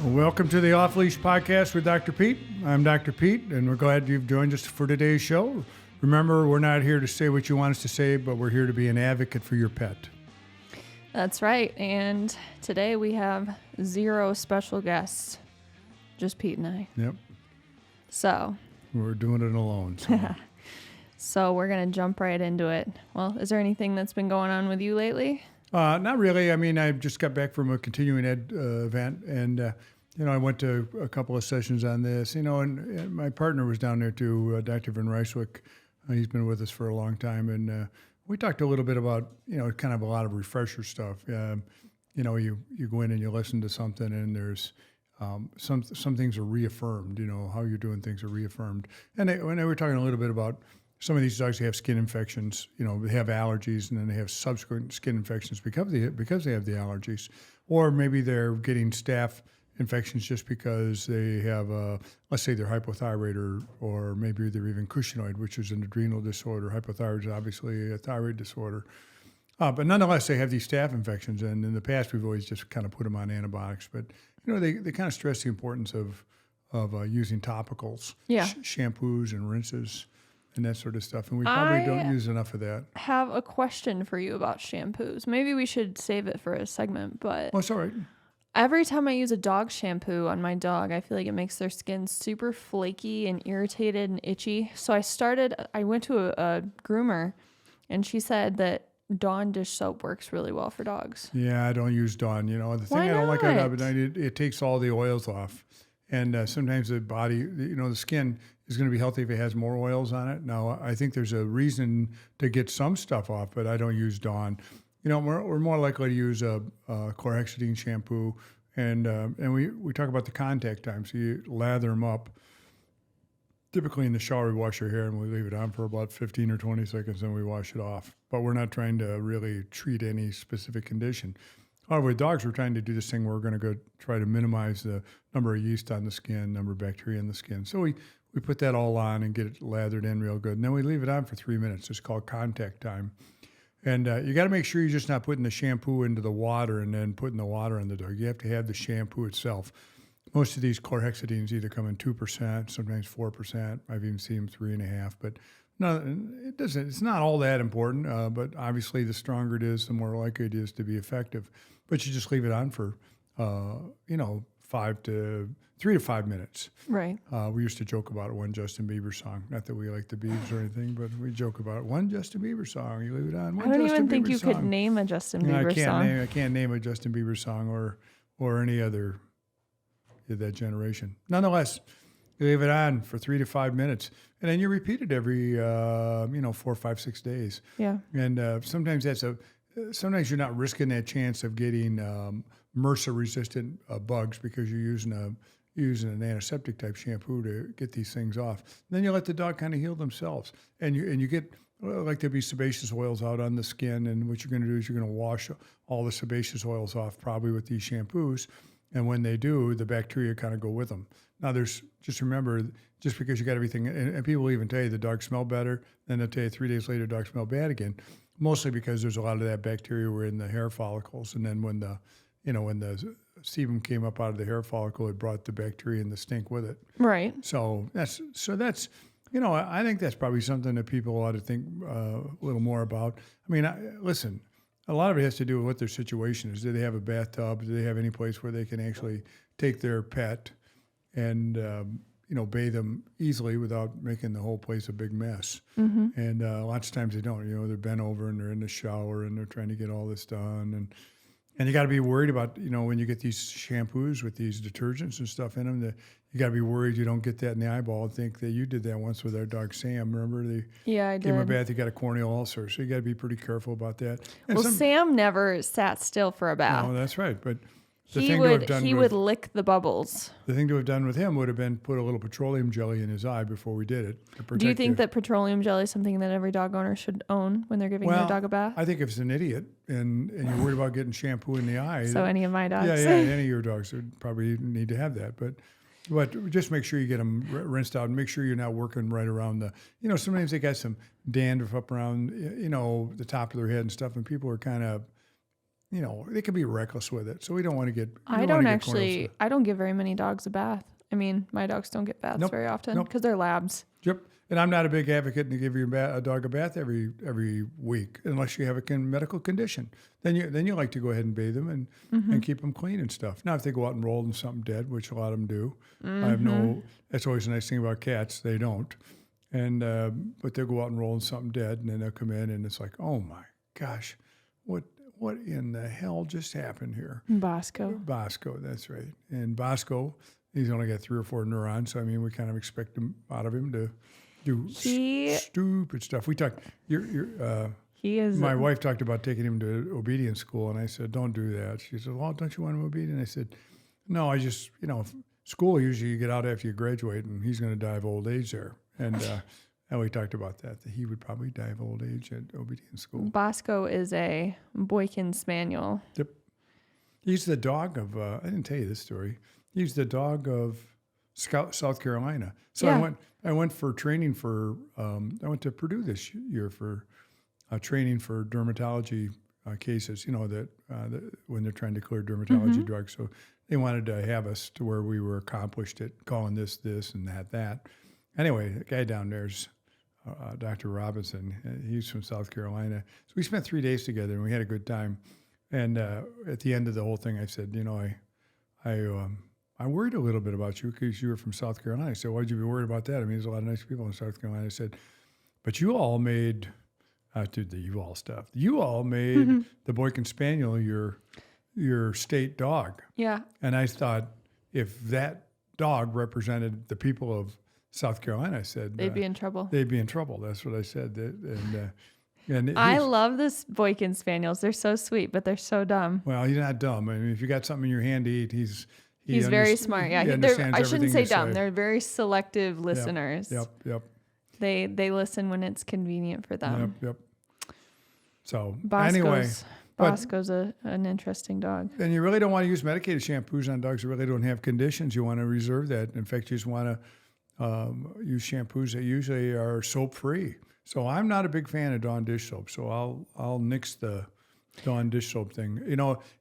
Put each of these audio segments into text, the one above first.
Welcome to the Off Leash Podcast with Dr. Pete. I'm Dr. Pete, and we're glad you've joined us for today's show. Remember, we're not here to say what you want us to say, but we're here to be an advocate for your pet. That's right. And today we have 0 special guests, just Pete and I. Yep. So We're doing it alone. So. So we're going to jump right into it. Well, is there anything that's been going on with you lately? Not really. I mean, I just got back from a continuing ed event, and I went to a couple of sessions on this. And my partner was down there too, Dr. Van Rijswijk. He's been with us for a long time, and we talked a little bit about kind of a lot of refresher stuff. You go in and you listen to something, and there's some things are reaffirmed. How you're doing things are reaffirmed, and they were talking a little bit about. Some of these dogs have skin infections, they have allergies, and then they have subsequent skin infections because they have the allergies. Or maybe they're getting staph infections just because they have, let's say they're hypothyroid, or maybe they're even cushingoid, which is an adrenal disorder. Hypothyroid is obviously a thyroid disorder. But nonetheless, they have these staph infections, and in the past, we've always just kind of put them on antibiotics. But, they kind of stress the importance of using topicals, shampoos and rinses, and that sort of stuff. And we probably don't use enough of that. I have a question for you about shampoos. Maybe we should save it for a segment, but... Well, it's all right. Every time I use a dog shampoo on my dog, I feel like it makes their skin super flaky and irritated and itchy. So I went to a groomer, and she said that Dawn dish soap works really well for dogs. Yeah, I don't use Dawn. The thing I don't like about it takes all the oils off. And sometimes the body, the skin is going to be healthy if it has more oils on it. Now, I think there's a reason to get some stuff off, but I don't use Dawn. We're more likely to use a chlorhexidine shampoo, and we talk about the contact time. So you lather them up. Typically in the shower, we wash your hair and we leave it on for about 15 or 20 seconds, and we wash it off. But we're not trying to really treat any specific condition. However, with dogs, we're trying to do this thing where we're going to go try to minimize the number of yeast on the skin, number of bacteria in the skin. So we put that all on and get it lathered in real good. And then we leave it on for 3 minutes. It's called contact time. And you got to make sure you're just not putting the shampoo into the water and then putting the water on the dog. You have to have the shampoo itself. Most of these chlorhexidines either come in 2%, sometimes 4%. I've even seen them 3.5%. But no, it doesn't. It's not all that important. But obviously, the stronger it is, the more likely it is to be effective. But you just leave it on for, 3 to 5 minutes. Right. We used to joke about one Justin Bieber song. Not that we like the Biebs or anything, but we joke about it. One Justin Bieber song. You leave it on. I don't even think you could name a Justin Bieber song. I can't name a Justin Bieber song or any other of that generation. Nonetheless, you leave it on for 3 to 5 minutes, and then you repeat it every 4, 5, 6 days. Yeah. And sometimes sometimes you're not risking that chance of getting MRSA-resistant bugs because you're using an antiseptic type shampoo to get these things off. And then you let the dog kind of heal themselves, and you get like there'll be sebaceous oils out on the skin, and what you're going to do is you're going to wash all the sebaceous oils off probably with these shampoos. And when they do, the bacteria kind of go with them. Now, just remember, just because you got everything, and people even tell you the dogs smell better, then they'll tell you 3 days later, dogs smell bad again. Mostly because there's a lot of that bacteria were in the hair follicles, and then when the sebum came up out of the hair follicle, it brought the bacteria and the stink with it. Right. So that's I think that's probably something that people ought to think a little more about. I mean, listen. A lot of it has to do with what their situation is. Do they have a bathtub? Do they have any place where they can actually take their pet and, bathe them easily without making the whole place a big mess? Mm-hmm. And lots of times they don't. They're bent over and they're in the shower and they're trying to get all this done. And you got to be worried about, when you get these shampoos with these detergents and stuff in them, that you got to be worried you don't get that in the eyeball. I think that you did that once with our dog Sam. Remember? I gave him a did. bath. He got a corneal ulcer, so you got to be pretty careful about that. And Sam never sat still for a bath. No, that's right. But he would lick the bubbles. The thing to have done with him would have been put a little petroleum jelly in his eye before we did it. Do you think that petroleum jelly is something that every dog owner should own when they're giving their dog a bath? I think if it's an idiot and you're worried about getting shampoo in the eye. So any of my dogs. Yeah, any of your dogs would probably need to have that. But just make sure you get them rinsed out and make sure you're not working right around sometimes they got some dandruff up around, the top of their head and stuff, and people are kind of, they can be reckless with it. So we don't want to get. I don't give very many dogs a bath. I mean, my dogs don't get baths very often because they're labs. Yep. And I'm not a big advocate to give a dog a bath every week unless you have a medical condition. Then you like to go ahead and bathe them and keep them clean and stuff. Now, if they go out and roll in something dead, which a lot of them do, that's always a nice thing about cats. They don't. And but they'll go out and roll in something dead, and then they'll come in, and it's like, oh my gosh, what in the hell just happened here? Bosco, that's right. And Bosco, he's only got 3 or 4 neurons, so I mean, we kind of expect out of him to do stupid stuff. We talked. My wife talked about taking him to obedience school, and I said, "Don't do that." She said, "Well, don't you want him obedient?" I said, "No, I just, school usually you get out after you graduate, and he's going to die of old age there." And we talked about that he would probably die of old age at obedience school. Bosco is a Boykin Spaniel. Yep. He's the dog of. I didn't tell you this story. He's the dog of South Carolina. So yeah. I went for training for. I went to Purdue this year for training for dermatology cases. That when they're trying to clear dermatology drugs, so they wanted to have us to where we were accomplished at calling this, and that. Anyway, the guy down there's Dr. Robinson. He's from South Carolina. So we spent 3 days together, and we had a good time. And at the end of the whole thing, I said, I worried a little bit about you because you were from South Carolina. I said, why'd you be worried about that? I mean, there's a lot of nice people in South Carolina. I said, but you all made, the you all stuff. You all made the Boykin Spaniel your state dog. Yeah. And I thought if that dog represented the people of South Carolina, I said they'd be in trouble. They'd be in trouble. That's what I said. And I love this Boykin Spaniels. They're so sweet, but they're so dumb. Well, he's not dumb. I mean, if you got something in your hand to eat, he's very smart. Yeah, I shouldn't say dumb. They're very selective listeners. Yep. They listen when it's convenient for them. Yep. So Bosco's an interesting dog. And you really don't want to use medicated shampoos on dogs who really don't have conditions. You want to reserve that. In fact, you just want to use shampoos that usually are soap-free. So I'm not a big fan of Dawn dish soap. So I'll nix the Dawn dish soap thing.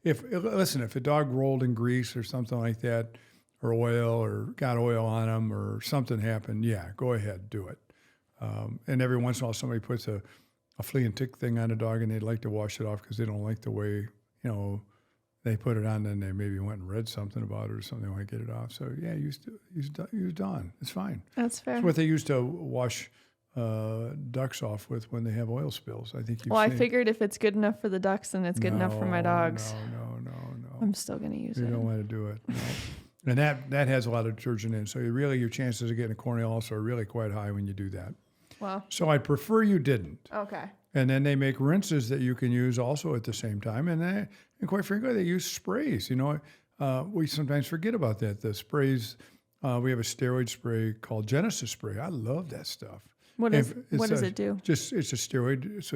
If a dog rolled in grease or something like that, or oil, or got oil on him, or something happened, yeah, go ahead, do it. And every once in a while, somebody puts a flea and tick thing on a dog, and they'd like to wash it off because they don't like the way they put it on. Then they maybe went and read something about it or something. They want to get it off. So yeah, use Dawn. It's fine. That's fair. It's what they used to wash ducks off with when they have oil spills. I think. I figured if it's good enough for the ducks, then it's good enough for my dogs. No. I'm still going to use it. You don't want to do it. No. And that has a lot of detergent in. So your chances of getting a corneal ulcer are really quite high when you do that. Wow. So I prefer you didn't. Okay. And then they make rinses that you can use also at the same time. And quite frankly, they use sprays. We sometimes forget about that. The sprays, we have a steroid spray called Genesis spray. I love that stuff. What does it do? It's a steroid. So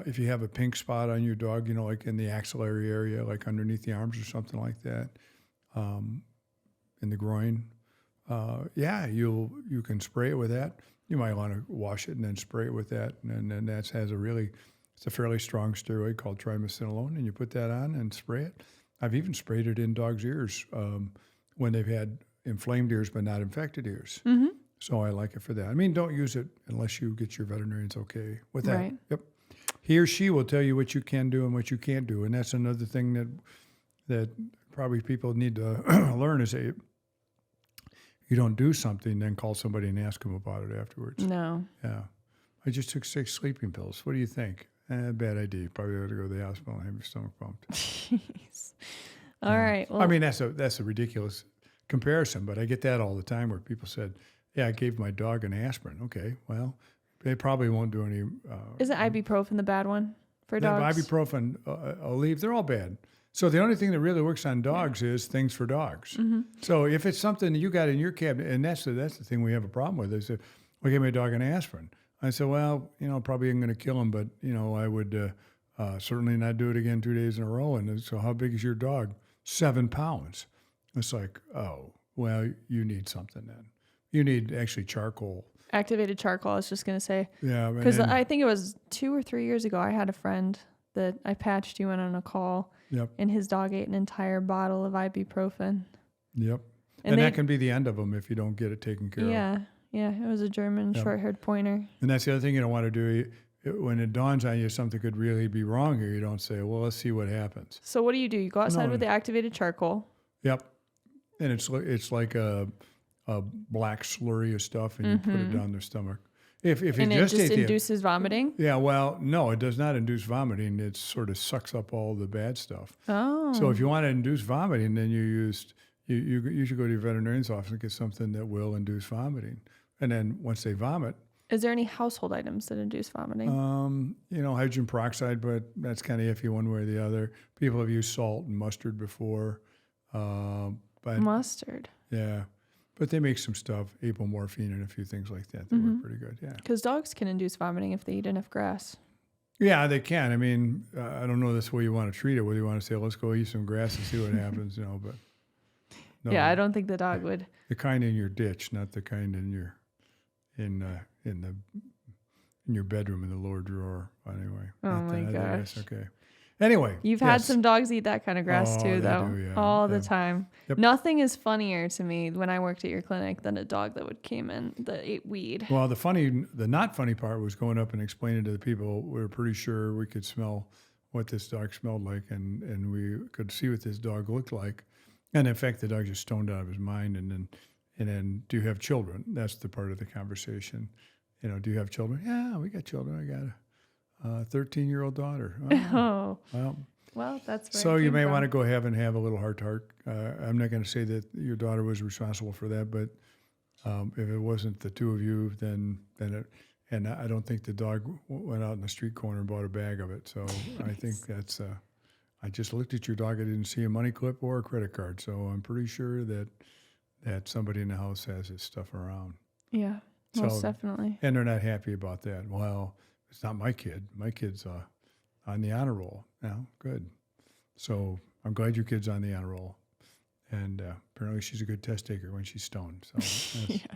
if you have a pink spot on your dog, like in the axillary area, like underneath the arms or something like that, in the groin, you can spray it with that. You might want to wash it and then spray it with that, and then it's a fairly strong steroid called triamcinolone, and you put that on and spray it. I've even sprayed it in dogs' ears when they've had inflamed ears but not infected ears. Mm-hmm. So I like it for that. I mean, don't use it unless you get your veterinarians okay with that. Right. Yep. He or she will tell you what you can do and what you can't do, and that's another thing that probably people need to learn is that you don't do something, then call somebody and ask them about it afterwards. No. Yeah. I just took 6 sleeping pills. What do you think? Bad idea. Probably ought to go to the hospital and have your stomach pumped. Jeez. All right. Well, I mean, that's a ridiculous comparison, but I get that all the time where people said, yeah, I gave my dog an aspirin. Okay, well, they probably won't do any. Isn't ibuprofen the bad one for dogs? Ibuprofen, Aleve, they're all bad. So the only thing that really works on dogs is things for dogs. Mm-hmm. So if it's something that you got in your cabinet, and that's the thing we have a problem with, is that we gave my dog an aspirin. I said, well, probably ain't going to kill him, but, I would certainly not do it again 2 days in a row. And so how big is your dog? 7 pounds. It's like, oh, well, you need something then. You need actually charcoal. Activated charcoal, I was just going to say. Yeah. Because I think it was 2 or 3 years ago, I had a friend that I patched you in on a call. Yep. And his dog ate an entire bottle of ibuprofen. Yep. And that can be the end of them if you don't get it taken care of. Yeah. It was a German short-haired pointer. And that's the other thing you don't want to do. When it dawns on you something could really be wrong here, you don't say, well, let's see what happens. So what do? You go outside with the activated charcoal. Yep. And it's like a black slurry of stuff, and you put it down their stomach. If it just induces vomiting? Yeah, well, no, it does not induce vomiting. It sort of sucks up all the bad stuff. Oh. So if you want to induce vomiting, then you should go to your veterinarian's office and get something that will induce vomiting. And then once they vomit. Is there any household items that induce vomiting? Hydrogen peroxide, but that's kind of iffy one way or the other. People have used salt and mustard before. But mustard? Yeah. But they make some stuff, apomorphine and a few things like that work pretty good, yeah. Because dogs can induce vomiting if they eat enough grass. Yeah, they can. I mean, I don't know this way you want to treat it, whether you want to say, let's go eat some grass and see what happens, but. No, yeah, I don't think the dog would. The kind in your ditch, not the kind in your bedroom in the lower drawer, anyway. Oh, my gosh. Okay. Anyway. You've had some dogs eat that kind of grass too, though. Do, yeah. All the time. Yep. Nothing is funnier to me when I worked at your clinic than a dog that came in that ate weed. Well, the not funny part was going up and explaining to the people, we were pretty sure we could smell what this dog smelled like, and we could see what this dog looked like. And in fact, the dog just stoned out of his mind. And then, do you have children? That's the part of the conversation. Do you have children? Yeah, we got children. I got a 13-year-old daughter. Oh. Well, that's where so you may want to go have a little heart-to-heart. I'm not going to say that your daughter was responsible for that, but if it wasn't the two of you, then it. And I don't think the dog went out in the street corner and bought a bag of it. So I think that's. I just looked at your dog. I didn't see a money clip or a credit card. So I'm pretty sure that somebody in the house has his stuff around. Yeah, most definitely. And they're not happy about that. Well, it's not my kid. My kid's on the honor roll now. Good. So I'm glad your kid's on the honor roll. And apparently she's a good test taker when she's stoned. So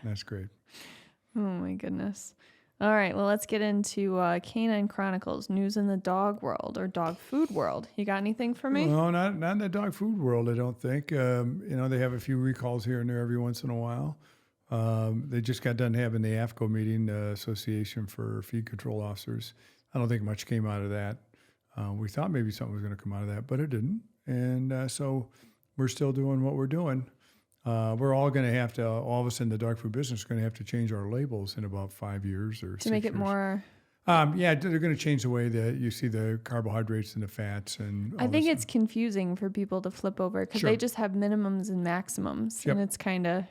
that's great. Oh, my goodness. All right, well, let's get into Canine Chronicles, news in the dog world or dog food world. You got anything for me? No, not in the dog food world, I don't think. They have a few recalls here and there every once in a while. They just got done having the AFCO meeting, the Association for Feed Control Officers. I don't think much came out of that. We thought maybe something was going to come out of that, but it didn't. And so we're still doing what we're doing. We're all going to have to, all of us in the dog food business are going to have to change our labels in about 5 years or 6 years. To make it more... they're going to change the way that you see the carbohydrates and the fats. And I think it's confusing for people to flip over because they just have minimums and maximums. Yep. And it's kind of...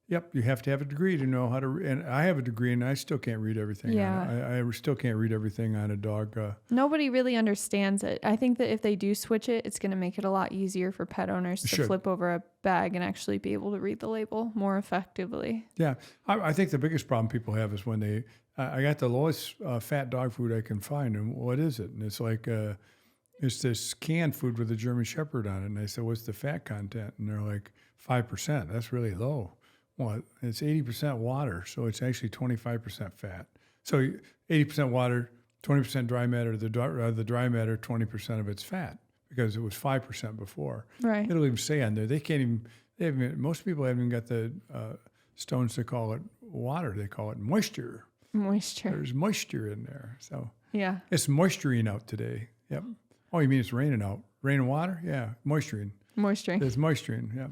Yep, you have to have a degree to know how to, and I have a degree and I still can't read everything. Yeah. I still can't read everything on a dog. Nobody really understands it. I think that if they do switch it, it's going to make it a lot easier for pet owners to flip over a bag and actually be able to read the label more effectively. Yeah, I think the biggest problem people have is when I got the lowest fat dog food I can find, and what is it? And it's like, it's this canned food with a German Shepherd on it. And I said, what's the fat content? And they're like, 5%. That's really low. Well, it's 80% water, so it's actually 25% fat. So 80% water, 20% dry matter. The dry matter, 20% of it's fat because it was 5% before. Right. It'll even say on there. They can't even. Most people haven't even got the stones to call it water. They call it moisture. Moisture. There's moisture in there. So yeah, it's moisturing out today. Yep. Oh, you mean it's raining out? Rain and water? Yeah, moisturing. Moisturing. It's moisturing. Yeah.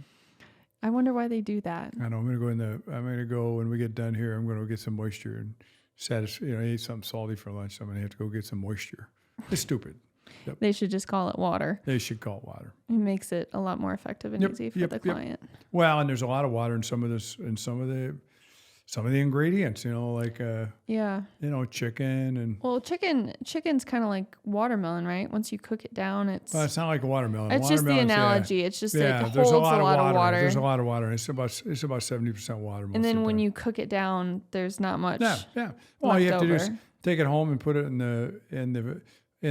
I wonder why they do that. I know. I'm gonna go when we get done here. I'm gonna get some moisture and I ate something salty for lunch. So I'm gonna have to go get some moisture. It's stupid. Yep. They should just call it water. They should call it water. It makes it a lot more effective and easy for the client. Well, and there's a lot of water in some of the ingredients, like chicken and. Well, chicken's kind of like watermelon, right? Once you cook it down, it's. Well, it's not like a watermelon. It's just the analogy. Yeah. It's just it holds a lot of water. There's a lot of water. It's about 70% water. And then when you cook it down, there's not much. Yeah. All you have to do is take it home and put it in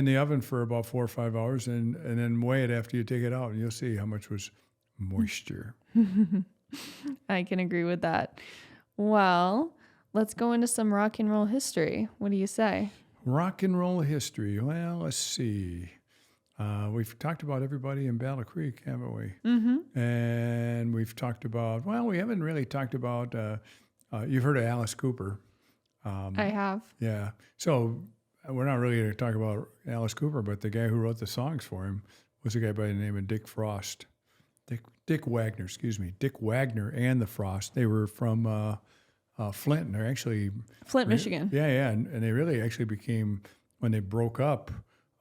the oven for about 4 or 5 hours, and then weigh it after you take it out, and you'll see how much was moisture. I can agree with that. Well, let's go into some rock and roll history. What do you say? Rock and roll history. Well, let's see. We've talked about everybody in Battle Creek, haven't we? Mm-hmm. And we've talked about, well, we haven't really talked about, you've heard of Alice Cooper. I have. Yeah. So we're not really going to talk about Alice Cooper, but the guy who wrote the songs for him was a guy by the name of Dick Frost. Dick Wagner, excuse me. Dick Wagner and the Frost. They were from Flint. And they're actually... Flint, Michigan. Yeah. And they really actually became, when they broke up,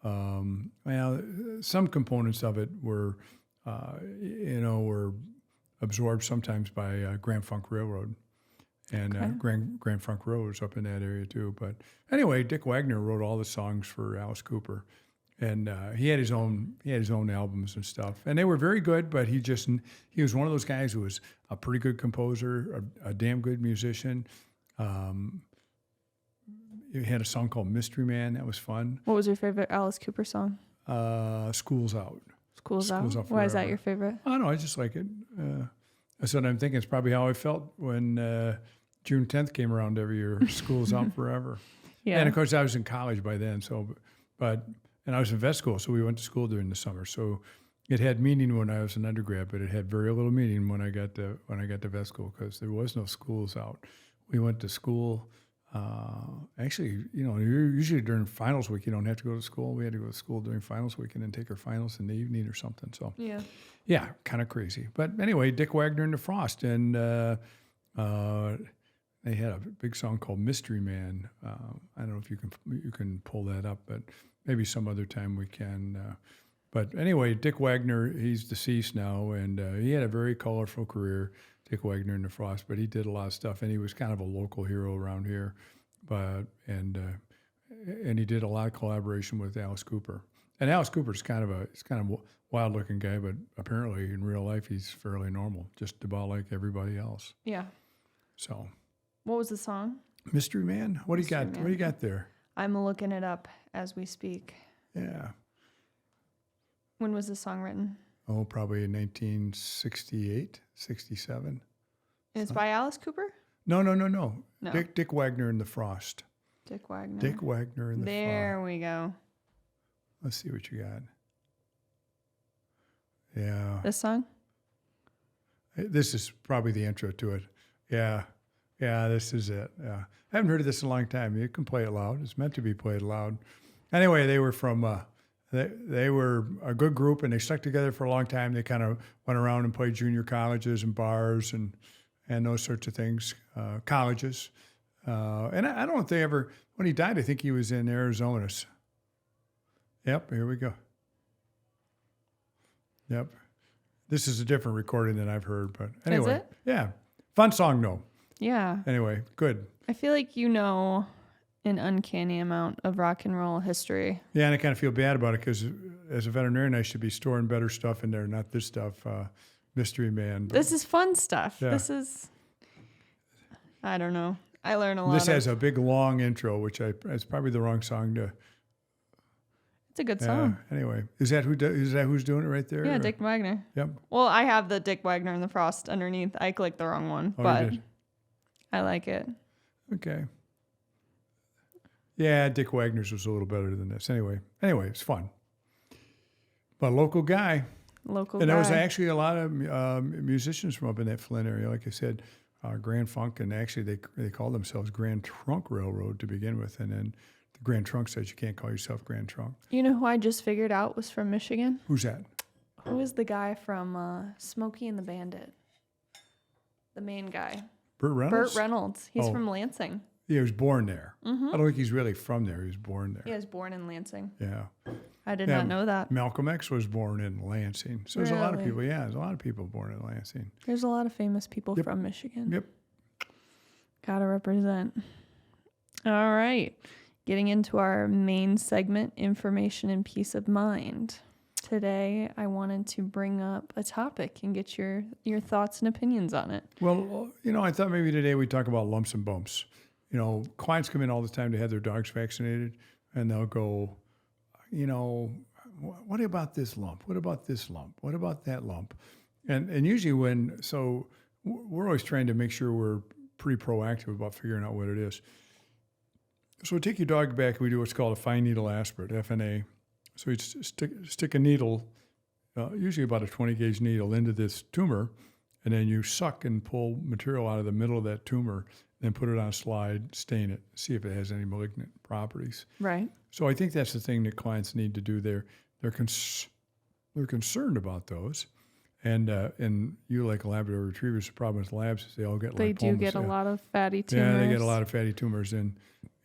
well, some components of it were, were absorbed sometimes by Grand Funk Railroad. And Grand Funk Railroad was up in that area too. But anyway, Dick Wagner wrote all the songs for Alice Cooper, and he had his own albums and stuff, and they were very good. But he was one of those guys who was a pretty good composer, a damn good musician. He had a song called Mystery Man that was fun. What was your favorite Alice Cooper song? School's Out. School's Out. Why is that your favorite? I don't know. I just like it. That's what I'm thinking. It's probably how I felt when June 10th came around every year. School's out forever. Yeah. And of course, I was in college by then. And I was in vet school, so we went to school during the summer. So it had meaning when I was an undergrad, but it had very little meaning when I got to vet school because there was no schools out. We went to school. Actually, usually during finals week, you don't have to go to school. We had to go to school during finals week and then take our finals in the evening or something. So yeah, kind of crazy. But anyway, Dick Wagner and the Frost, and they had a big song called Mystery Man. I don't know if you can pull that up, but maybe some other time we can. But anyway, Dick Wagner, he's deceased now, and he had a very colorful career, Dick Wagner and the Frost, but he did a lot of stuff, and he was kind of a local hero around here. And he did a lot of collaboration with Alice Cooper. And Alice Cooper's kind of a wild-looking guy, but apparently in real life he's fairly normal, just about like everybody else. Yeah. So. What was the song? Mystery Man. What do you got? Man. What do you got there? I'm looking it up as we speak. Yeah. When was this song written? Oh, probably in 1968, 67. And it's by Alice Cooper? No. Dick Wagner and the Frost. Dick Wagner. Dick Wagner and the Frost. There we go. Let's see what you got. Yeah. This song? This is probably the intro to it. Yeah, this is it. Yeah. I haven't heard of this in a long time. You can play it loud. It's meant to be played loud. Anyway, they were from... They were a good group, and they stuck together for a long time. They kind of went around and played junior colleges and bars and those sorts of things, colleges. And I don't know if they ever, when he died, I think he was in Arizona. Yep, here we go. Yep. This is a different recording than I've heard, but anyway. Is it? Yeah. Fun song, though. Yeah. Anyway, good. I feel like an uncanny amount of rock and roll history. Yeah, and I kind of feel bad about it because as a veterinarian, I should be storing better stuff in there, not this stuff, Mystery Man. But this is fun stuff. Yeah. This is, I don't know. I learn a lot. This has a big, long intro, which it's probably the wrong song to. It's a good song. Anyway, is that who's doing it right there? Yeah, or? Dick Wagner. Yep. Well, I have the Dick Wagner and the Frost underneath. I clicked the wrong one, but I like it. Okay. Yeah, Dick Wagner's was a little better than this. Anyway, it's fun. But local guy. And there was actually a lot of musicians from up in that Flint area. Like I said, Grand Funk, and actually they called themselves Grand Trunk Railroad to begin with. And then the Grand Trunk says you can't call yourself Grand Trunk. You know who I just figured out was from Michigan? Who's that? Who is the guy from Smokey and the Bandit? The main guy. Burt Reynolds? Burt Reynolds. He's from Lansing. Yeah, he was born there. Mm-hmm. I don't think he's really from there. He was born there. He was born in Lansing. Yeah. I did not know that. Malcolm X was born in Lansing. So there's a lot of people. Yeah, there's a lot of people born in Lansing. There's a lot of famous people from Michigan. Yep. Gotta represent. All right. Getting into our main segment, information and peace of mind. Today, I wanted to bring up a topic and get your thoughts and opinions on it. Well, I thought maybe today we'd talk about lumps and bumps. Clients come in all the time to have their dogs vaccinated, and they'll go, what about this lump? What about this lump? What about that lump? And usually we're always trying to make sure we're pretty proactive about figuring out what it is. So we take your dog back. We do what's called a fine needle aspirate, FNA. So you stick a needle, usually about a 20 gauge needle, into this tumor, and then you suck and pull material out of the middle of that tumor, then put it on a slide, stain it, see if it has any malignant properties. Right. So I think that's the thing that clients need to do there. They're concerned about those. And you, like Labrador Retrievers, the problem with labs is they all get They lipomas. do get a lot of fatty tumors. Yeah, they get a lot of fatty tumors. And,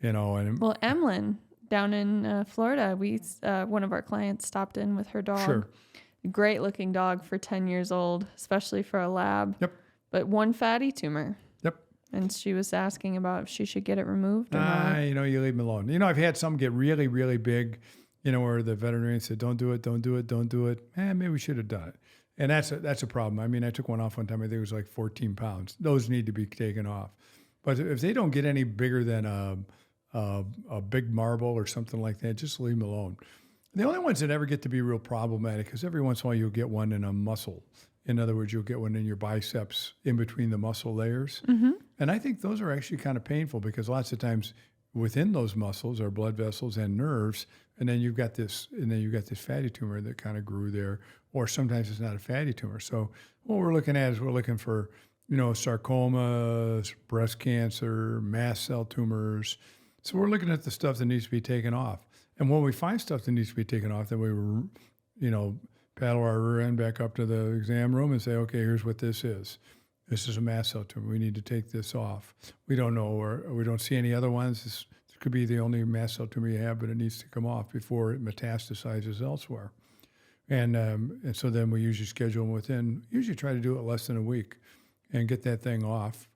Well, Emlyn down in Florida, one of our clients stopped in with her dog. Sure. Great looking dog for 10 years old, especially for a lab. Yep. But one fatty tumor. Yep. And she was asking about if she should get it removed or not. You leave them alone. I've had some get really, really big, where the veterinarian said, don't do it, don't do it, don't do it. Maybe we should have done it. And that's a problem. I mean, I took one off one time. I think it was like 14 pounds. Those need to be taken off. But if they don't get any bigger than a big marble or something like that, just leave them alone. The only ones that ever get to be real problematic is every once in a while you'll get one in a muscle. In other words, you'll get one in your biceps in between the muscle layers. Mm-hmm. And I think those are actually kind of painful because lots of times within those muscles are blood vessels and nerves, and then you've got this fatty tumor that kind of grew there, or sometimes it's not a fatty tumor. So what we're looking at is we're looking for, sarcomas, breast cancer, mast cell tumors. So we're looking at the stuff that needs to be taken off. And when we find stuff that needs to be taken off, then we, paddle our rear end back up to the exam room and say, okay, here's what this is. This is a mast cell tumor. We need to take this off. We don't know, or we don't see any other ones. This could be the only mast cell tumor you have, but it needs to come off before it metastasizes elsewhere. And so then we usually schedule them usually try to do it less than a week and get that thing off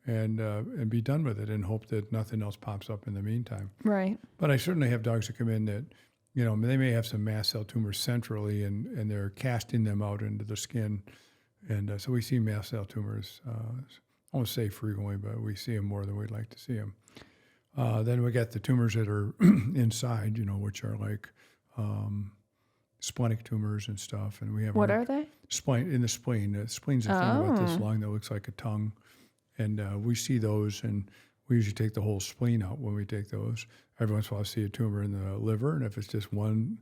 and be done with it and hope that nothing else pops up in the meantime. Right. But I certainly have dogs that come in that, they may have some mast cell tumors centrally and they're casting them out into the skin. And so we see mast cell tumors, I won't say frequently, but we see them more than we'd like to see them. Then we got the tumors that are inside, which are like splenic tumors and stuff. And we have what are they? In the spleen. The spleen's a thing about this long that looks like a tongue. And we see those, and we usually take the whole spleen out when we take those. Every once in a while, I see a tumor in the liver, and if it's just one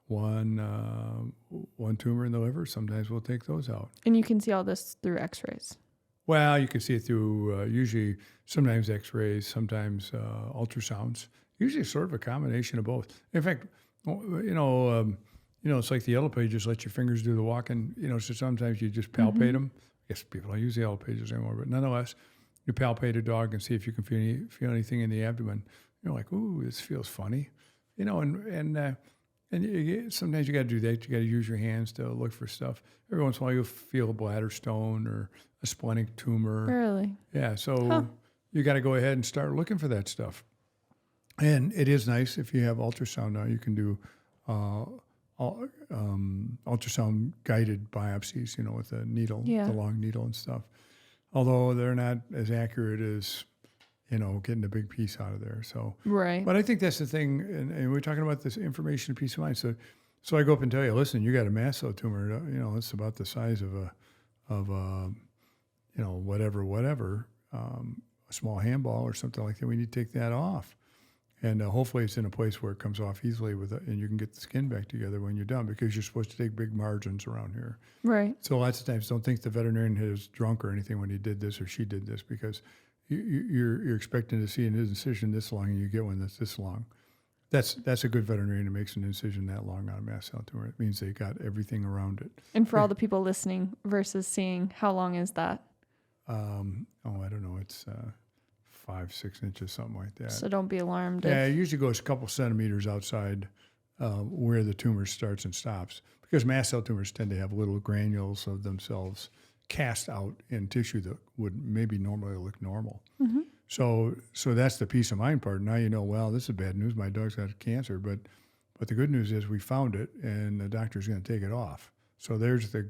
tumor in the liver, sometimes we'll take those out. And you can see all this through X-rays. Well, you can see it through usually sometimes X-rays, sometimes ultrasounds. Usually, sort of a combination of both. In fact, it's like the yellow pages let your fingers do the walking. So sometimes you just palpate them. I guess people don't use the yellow pages anymore, but nonetheless, you palpate a dog and see if you can feel anything in the abdomen. You're like, ooh, this feels funny, and sometimes you got to do that. You got to use your hands to look for stuff. Every once in a while, you'll feel a bladder stone or a splenic tumor. Really? Yeah. So you got to go ahead and start looking for that stuff. And it is nice if you have ultrasound now. You can do ultrasound guided biopsies, with a needle, the long needle and stuff. Although they're not as accurate as, getting a big piece out of there. So, right. But I think that's the thing, and we're talking about this information and peace of mind. So I go up and tell you, listen, you got a mast cell tumor. It's about the size of a whatever, a small handball or something like that. We need to take that off. And hopefully it's in a place where it comes off easily and you can get the skin back together when you're done, because you're supposed to take big margins around here. Right. So lots of times don't think the veterinarian is drunk or anything when he did this or she did this, because you're expecting to see an incision this long and you get one that's this long. That's a good veterinarian who makes an incision that long on a mast cell tumor. It means they got everything around it. And for all the people listening versus seeing, how long is that? I don't know. It's 5-6 inches, something like that. So don't be alarmed. Yeah, it usually goes a couple centimeters outside where the tumor starts and stops, because mast cell tumors tend to have little granules of themselves cast out in tissue that would maybe normally look normal. Mm-hmm. So that's the peace of mind part. Now well, this is bad news. My dog's got cancer, but the good news is we found it, and the doctor's going to take it off. So there's the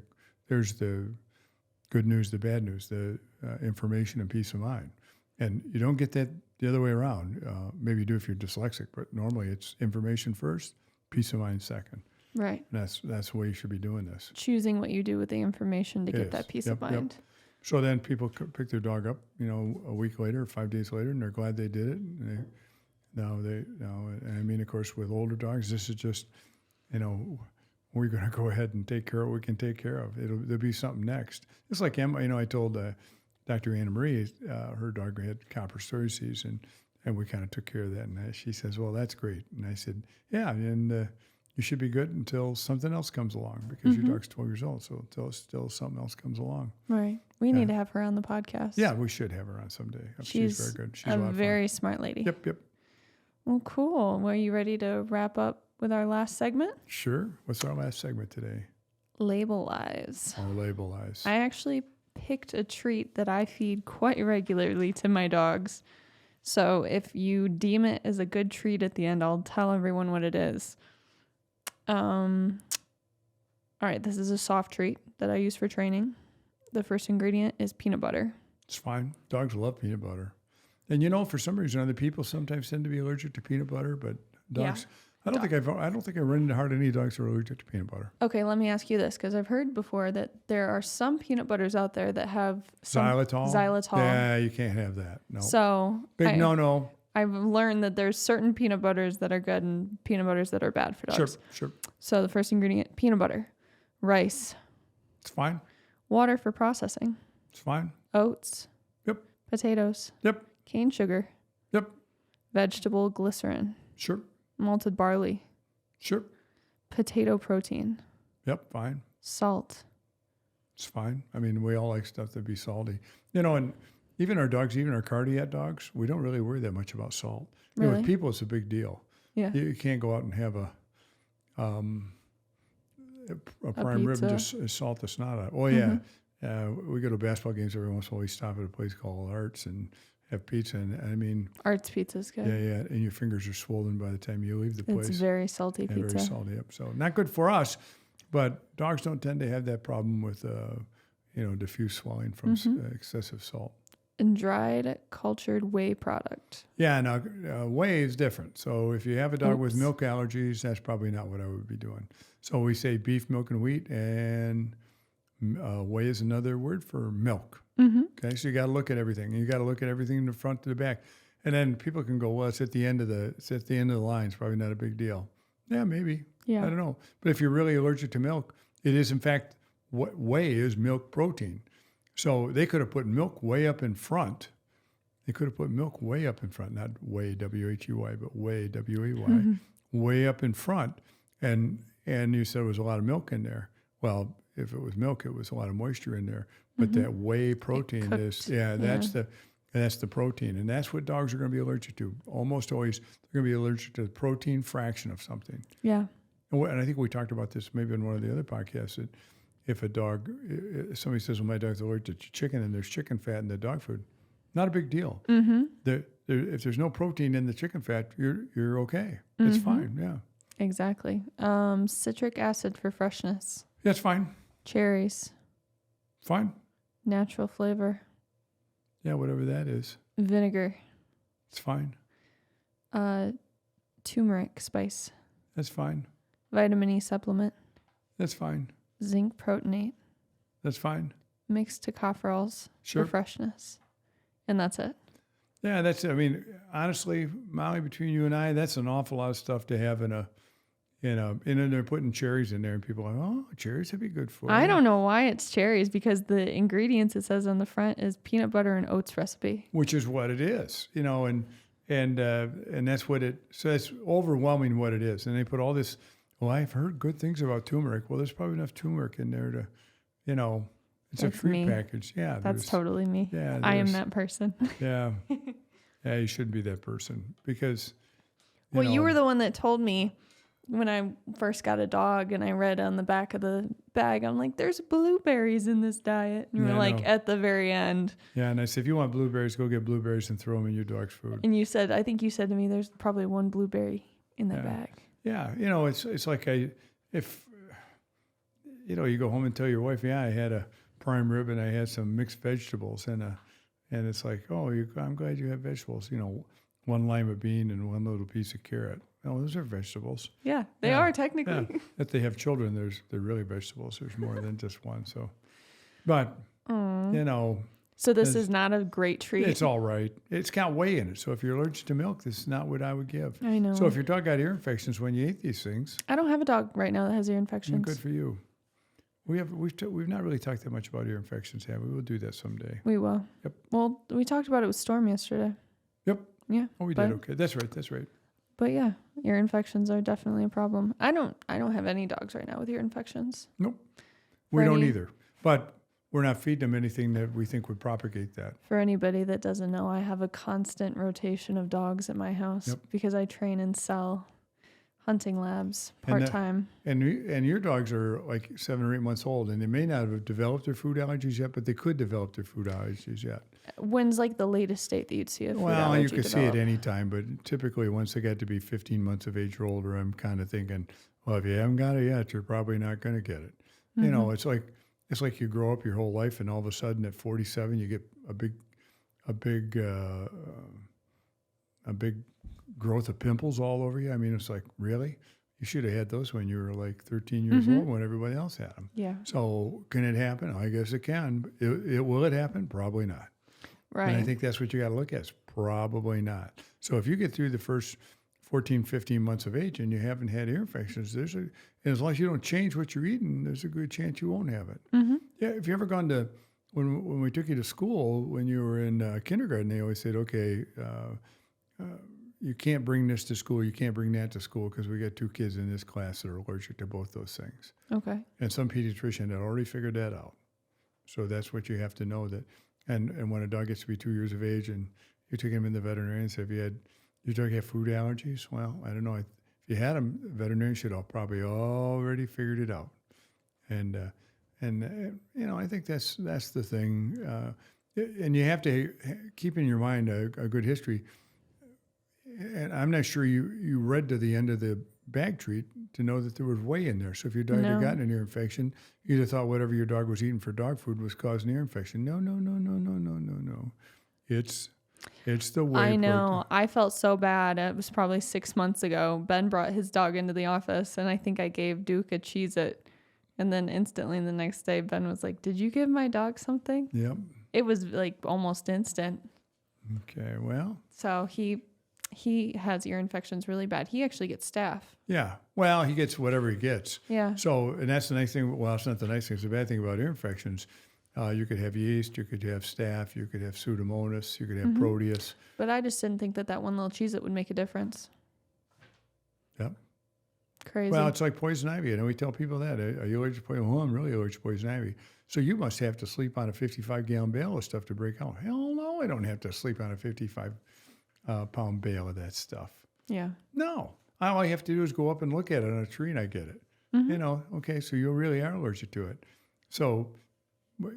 good news, the bad news, the information and peace of mind. And you don't get that the other way around. Maybe you do if you're dyslexic, but normally it's information first, peace of mind second. Right. And that's the way you should be doing this. Choosing what you do with the information to get that peace of mind. Yep. So then people pick their dog up, a week later, 5 days later, and they're glad they did it. And No, I mean, of course, with older dogs, this is just, we're going to go ahead and take care of what we can take care of. There'll be something next. It's like Emma, I told Dr. Anna Marie, her dog had copper storaces, and we kind of took care of that. And she says, well, that's great. And I said, yeah, and you should be good until something else comes along, because your dog's 12 years old. So until still something else comes along. Right. We need to have her on the podcast. Yeah, we should have her on someday. She's very good. She's a lot of very fun. smart lady. Yep. Well, cool. Well, are you ready to wrap up with our last segment? Sure. What's our last segment today? Labelize. Oh, labelize. I actually picked a treat that I feed quite regularly to my dogs. So if you deem it as a good treat at the end, I'll tell everyone what it is. All right, this is a soft treat that I use for training. The first ingredient is peanut butter. It's fine. Dogs love peanut butter. And for some reason, other people sometimes tend to be allergic to peanut butter, but dogs, I don't think I've run into hardly any dogs who are allergic to peanut butter. Okay, let me ask you this, because I've heard before that there are some peanut butters out there that have Xylitol. Yeah, you can't have that. No. So big no. I've learned that there's certain peanut butters that are good and peanut butters that are bad for dogs. Sure. So the first ingredient, peanut butter, rice. It's fine. Water for processing. It's fine. Oats. Yep. Potatoes. Yep. Cane sugar. Yep. Vegetable glycerin. Sure. Malted barley. Sure. Potato protein. Yep, fine. Salt. It's fine. I mean, we all like stuff to be salty. And even our dogs, even our cardiac dogs, we don't really worry that much about salt. Really? With people, it's a big deal. Yeah. You can't go out and have a prime rib and just salt the snot out. Oh, yeah. We go to basketball games every once in a while. We stop at a place called Arts and have pizza. And I mean... Arts pizza's good. Yeah. And your fingers are swollen by the time you leave the place. It's very salty pizza. Very salty, yep. So not good for us, but dogs don't tend to have that problem with, diffuse swelling from excessive salt. And dried cultured whey product. Yeah, now whey is different. So if you have a dog with milk allergies, that's probably not what I would be doing. So we say beef, milk, and wheat, and whey is another word for milk. Mm-hmm. Okay, so you got to look at everything. You got to look at everything in the front to the back, and then people can go, well, it's at the end of the line. It's probably not a big deal. Yeah, maybe. Yeah, I don't know. But if you're really allergic to milk, it is in fact whey is milk protein. So they could have put milk way up in front. They could have put milk way up in front, not whey, W-H-E-Y, but whey, W-E-Y, way up in front. And you said there was a lot of milk in there. Well, if it was milk, it was a lot of moisture in there. But that whey protein that's the protein. And that's what dogs are going to be allergic to. Almost always, they're going to be allergic to the protein fraction of something. Yeah. And I think we talked about this maybe in one of the other podcasts, that if somebody says, well, my dog's allergic to chicken and there's chicken fat in the dog food, not a big deal. Mm-hmm. If there's no protein in the chicken fat, you're okay. Mm-hmm. It's fine, yeah. Exactly. Citric acid for freshness. Yeah, it's fine. Cherries. Fine. Natural flavor. Yeah, whatever that is. Vinegar. It's fine. Turmeric spice. That's fine. Vitamin E supplement. That's fine. Zinc proteinate. That's fine. Mixed tocopherols for freshness. And that's it. Yeah, honestly, Molly, between you and I, that's an awful lot of stuff to have and then they're putting cherries in there and people are like, oh, cherries would be good for you. I don't know why it's cherries, because the ingredients it says on the front is peanut butter and oats recipe. Which is what it is, and that's what so it's overwhelming what it is. And they put all this, well, I've heard good things about turmeric. Well, there's probably enough turmeric in there to, it's That's a fruit me. package. Yeah. That's totally me. Yeah. I am that person. Yeah. Yeah, you shouldn't be that person because, you were the one that told me when I first got a dog and I read on the back of the bag, I'm like, there's blueberries in this diet. And you're like, at the very end. Yeah, and I said, if you want blueberries, go get blueberries and throw them in your dog's food. And I think you said to me, there's probably one blueberry in that bag. Yeah, it's like if you go home and tell your wife, yeah, I had a prime rib and I had some mixed vegetables and it's like, oh, I'm glad you have vegetables. One lima bean and one little piece of carrot. Oh, those are vegetables. Yeah, they are technically. Yeah. If they have children, they're really vegetables. There's more than just one. So, but So this is not a great treat. It's all right. It's got whey in it. So if you're allergic to milk, this is not what I would give. I know. So if your dog got ear infections when you ate these things. I don't have a dog right now that has ear infections. Good for you. We've not really talked that much about ear infections, have we? We'll do that someday. We will. Yep. Well, we talked about it with Storm yesterday. Yep. Yeah. Oh, we did. Okay. That's right. But yeah, ear infections are definitely a problem. I don't have any dogs right now with ear infections. Nope. We don't either. But we're not feeding them anything that we think would propagate that. For anybody that doesn't know, I have a constant rotation of dogs at my house because I train and sell hunting labs part-time. And your dogs are like 7 or 8 months old, and they may not have developed their food allergies yet, but they could develop their food allergies yet. When's like the latest state that you'd see a food allergy Well, you could develop? see it any time, but typically once they get to be 15 months of age or older, I'm kind of thinking, well, if you haven't got it yet, you're probably not going to get it. Mm-hmm. You know, it's like you grow up your whole life, and all of a sudden at 47, you get a big growth of pimples all over you. I mean, it's like, really? You should have had those when you were like 13 years old when everybody else had them. Yeah. So can it happen? I guess it can. Will it happen? Probably not. Right. And I think that's what you got to look at. It's probably not. So if you get through the first 14, 15 months of age and you haven't had ear infections, and as long as you don't change what you're eating, there's a good chance you won't have it. Mm-hmm. Yeah. If you ever gone to, when we took you to school, when you were in kindergarten, they always said, okay, you can't bring this to school, you can't bring that to school because we got 2 kids in this class that are allergic to both those things. Okay. And some pediatrician had already figured that out. So that's what you have to know that. And when a dog gets to be 2 years of age and you took him in the veterinarian and said, your dog have food allergies? Well, I don't know. If you had them, the veterinarian should have probably already figured it out. And I think that's the thing. And you have to keep in your mind a good history. And I'm not sure you read to the end of the bag treat to know that there was whey in there. So if your dog had gotten an ear infection, you'd have thought whatever your dog was eating for dog food was causing ear infection. No. It's the whey. I know. Protein. I felt so bad. It was probably 6 months ago. Ben brought his dog into the office, and I think I gave Duke a Cheez-It. And then instantly the next day, Ben was like, "Did you give my dog something?" Yep. It was like almost instant. Okay, well. So he has ear infections really bad. He actually gets staph. Yeah. Well, he gets whatever he gets. Yeah. So, and that's the nice thing. Well, it's not the nice thing. It's the bad thing about ear infections. You could have yeast, you could have staph, you could have Pseudomonas, you could have Proteus. But I just didn't think that one little Cheez-It would make a difference. Yep. Crazy. Well, it's like poison ivy. And we tell people that. Are you allergic to poison ivy? Oh, I'm really allergic to poison ivy. So you must have to sleep on a 55-gallon bale of stuff to break out. Hell no, I don't have to sleep on a 55-pound bale of that stuff. Yeah. No. All I have to do is go up and look at it on a tree and I get it. Mm-hmm. Okay, so you really are allergic to it. So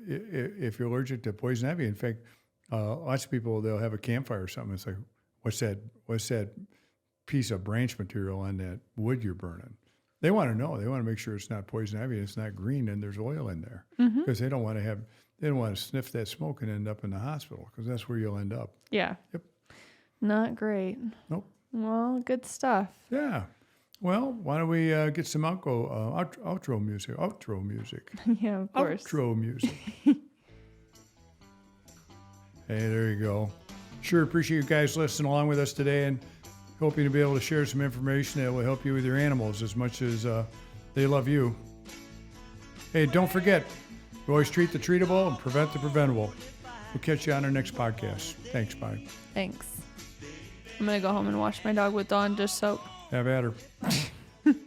if you're allergic to poison ivy, in fact, lots of people, they'll have a campfire or something. It's like, what's that piece of branch material on that wood you're burning? They want to know. They want to make sure it's not poison ivy, it's not green, and there's oil in there because they don't want to sniff that smoke and end up in the hospital because that's where you'll end up. Yeah. Yep. Not great. Nope. Well, good stuff. Yeah. Well, why don't we get some outro music? Outro music. Yeah, of course. Outro music. Hey, there you go. Sure appreciate you guys listening along with us today and hoping to be able to share some information that will help you with your animals as much as they love you. Hey, don't forget, you always treat the treatable and prevent the preventable. We'll catch you on our next podcast. Thanks, bye. Thanks. I'm going to go home and wash my dog with Dawn dish soap. Have at her.